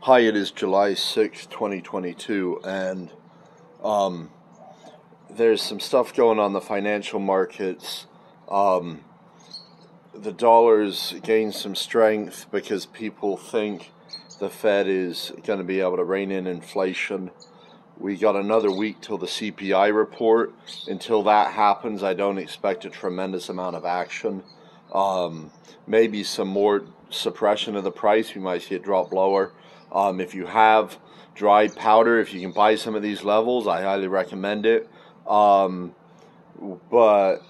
Hi, it is July 6th, 2022, and there's some stuff going on in the financial markets. The dollar's gained some strength because people think the Fed is going to be able to rein in inflation. We got another week till the CPI report. Until that happens, I don't expect a tremendous amount of action. Maybe some more suppression of the price. We might see it drop lower. If you have dry powder, if you can buy some of these levels, I highly recommend it. But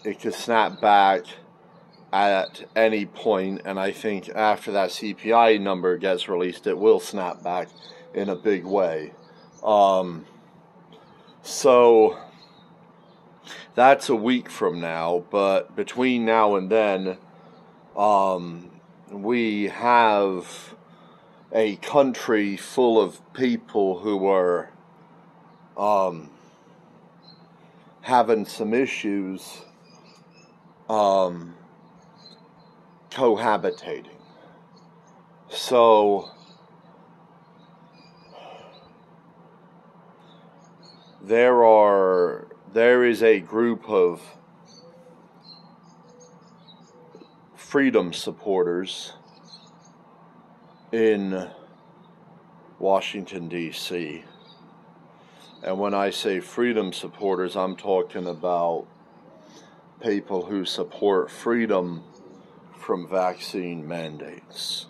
it could snap back at any point, and I think after that CPI number gets released, it will snap back in a big way. So that's a week from now, but between now and then, we have a country full of people who are having some issues cohabitating. So there is a group of freedom supporters in Washington, D.C. And when I say freedom supporters, I'm talking about people who support freedom from vaccine mandates.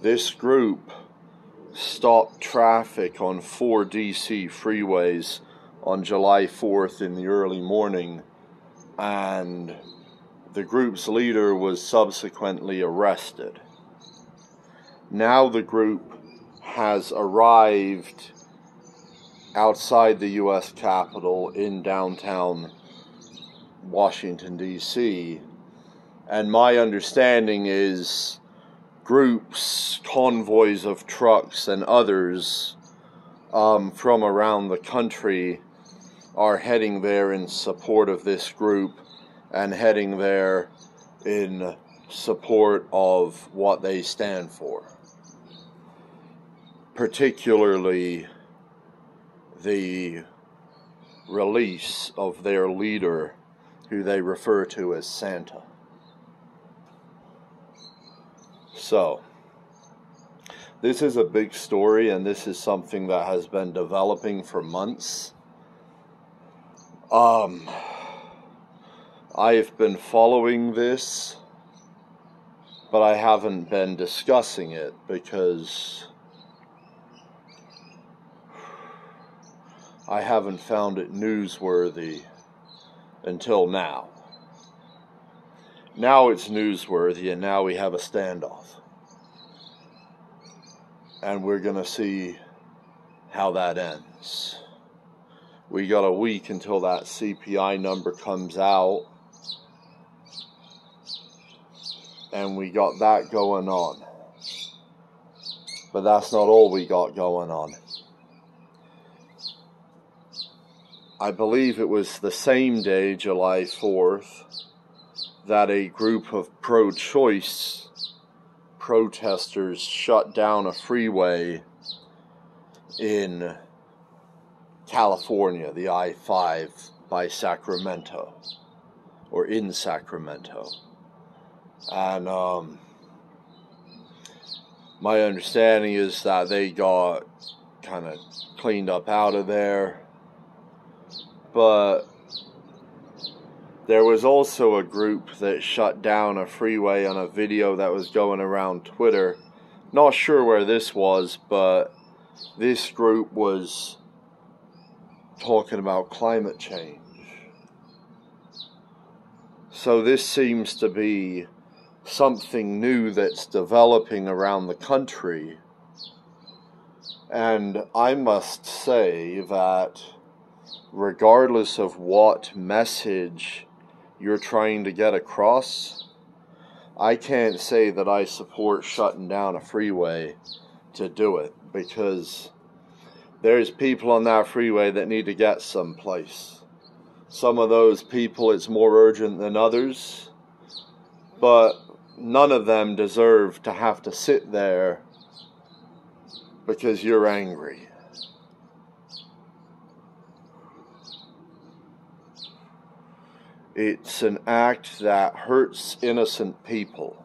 This group stopped traffic on 4 D.C. freeways on July 4th in the early morning, and the group's leader was subsequently arrested. Now the group has arrived outside the U.S. Capitol in downtown Washington, D.C., and my understanding is groups, convoys of trucks and others from around the country are heading there in support of this group and heading there in support of what they stand for, particularly the release of their leader, who they refer to as Santa. So, this is a big story, and this is something that has been developing for months. I've been following this, but I haven't been discussing it because I haven't found it newsworthy until now. Now it's newsworthy, and now we have a standoff. And we're going to see how that ends. We got a week until that CPI number comes out, and we got that going on. But that's not all we got going on. I believe it was the same day, July 4th, that a group of pro-choice protesters shut down a freeway in California, the I-5 by Sacramento, or in Sacramento. And my understanding is that they got kind of cleaned up out of there. But there was also a group that shut down a freeway on a video that was going around Twitter. Not sure where this was, but this group was talking about climate change. So this seems to be something new that's developing around the country. And I must say that regardless of what message you're trying to get across, I can't say that I support shutting down a freeway to do it, because there's people on that freeway that need to get someplace. Some of those people, it's more urgent than others, but none of them deserve to have to sit there because you're angry. It's an act that hurts innocent people.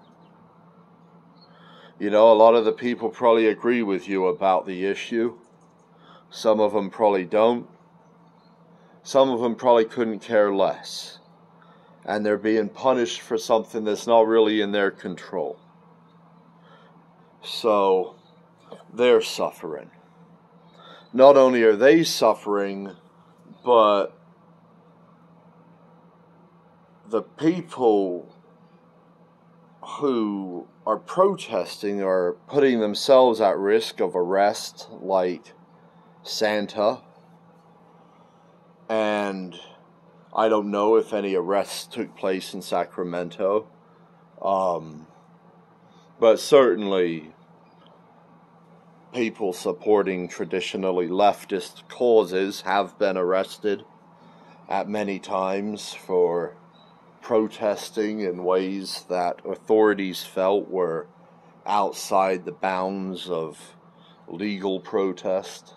You know, a lot of the people probably agree with you about the issue. Some of them probably don't. Some of them probably couldn't care less. And they're being punished for something that's not really in their control. So, they're suffering. Not only are they suffering, but the people who are protesting are putting themselves at risk of arrest, like Santa. And I don't know if any arrests took place in Sacramento. But certainly people supporting traditionally leftist causes have been arrested at many times for protesting in ways that authorities felt were outside the bounds of legal protest.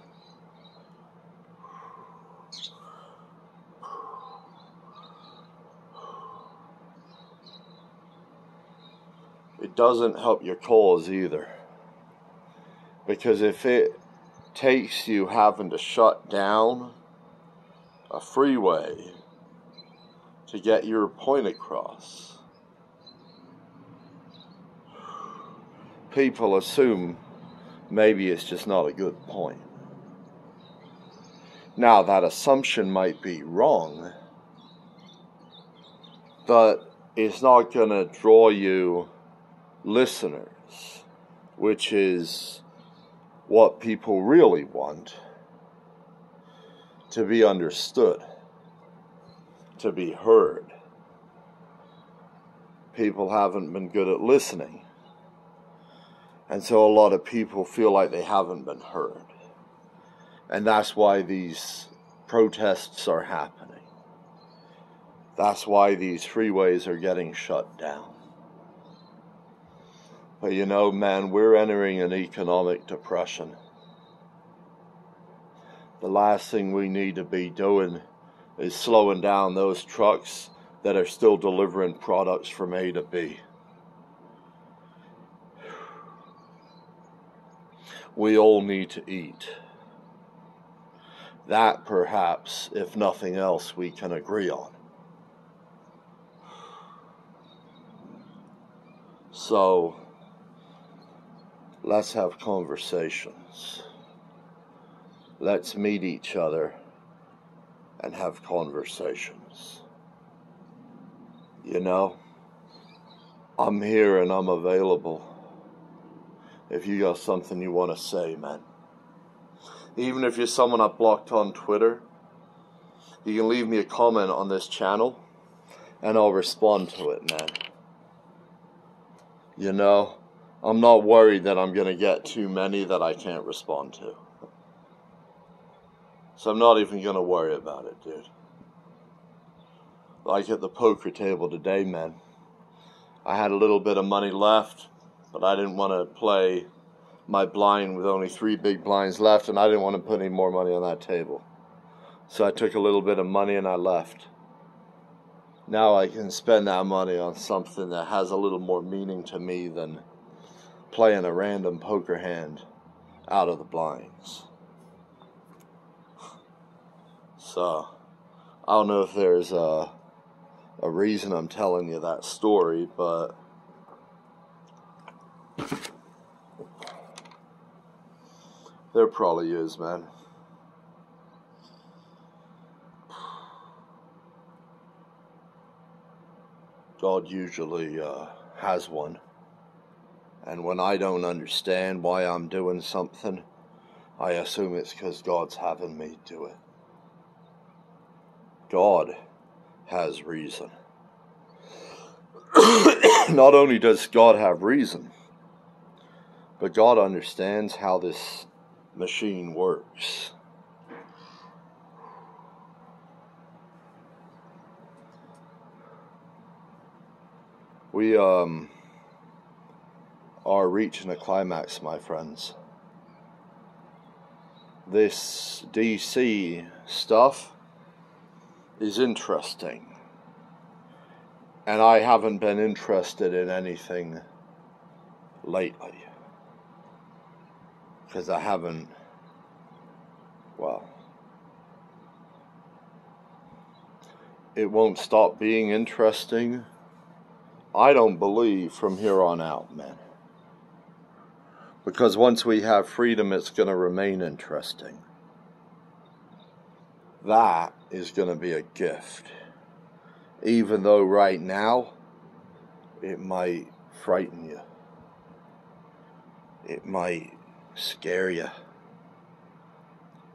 It doesn't help your cause either. Because if it takes you having to shut down a freeway to get your point across, people assume maybe it's just not a good point. Now, that assumption might be wrong, but it's not going to draw you listeners, which is what people really want: to be understood, to be heard. People haven't been good at listening, and so a lot of people feel like they haven't been heard, and that's why these protests are happening. That's why these freeways are getting shut down. But you know, man, we're entering an economic depression. The last thing we need to be doing is slowing down those trucks that are still delivering products from A to B. We all need to eat. That, perhaps, if nothing else, we can agree on. So, let's have conversations. Let's meet each other and have conversations. You know, I'm here and I'm available. If you got something you want to say, man. Even if you're someone I blocked on Twitter, you can leave me a comment on this channel and I'll respond to it, man. You know, I'm not worried that I'm going to get too many that I can't respond to. So I'm not even going to worry about it, dude. Like at the poker table today, man. I had a little bit of money left, but I didn't want to play my blind with only 3 big blinds left, and I didn't want to put any more money on that table. So I took a little bit of money and I left. Now I can spend that money on something that has a little more meaning to me than playing a random poker hand out of the blinds. So, I don't know if there's a reason I'm telling you that story, but there probably is, man. God usually has one. And when I don't understand why I'm doing something, I assume it's because God's having me do it. God has reason. Not only does God have reason, but God understands how this machine works. We are reaching a climax, my friends. This DC stuff is interesting. And I haven't been interested in anything lately. Because I haven't, well, it won't stop being interesting, I don't believe, from here on out, man. Because once we have freedom, it's going to remain interesting. That is going to be a gift. Even though right now, it might frighten you. It might scare you.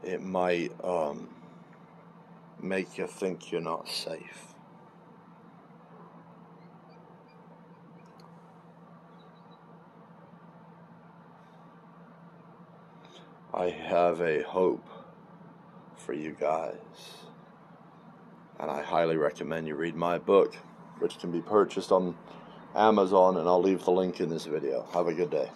It might make you think you're not safe. I have a hope for you guys, and I highly recommend you read my book, which can be purchased on Amazon, and I'll leave the link in this video. Have a good day.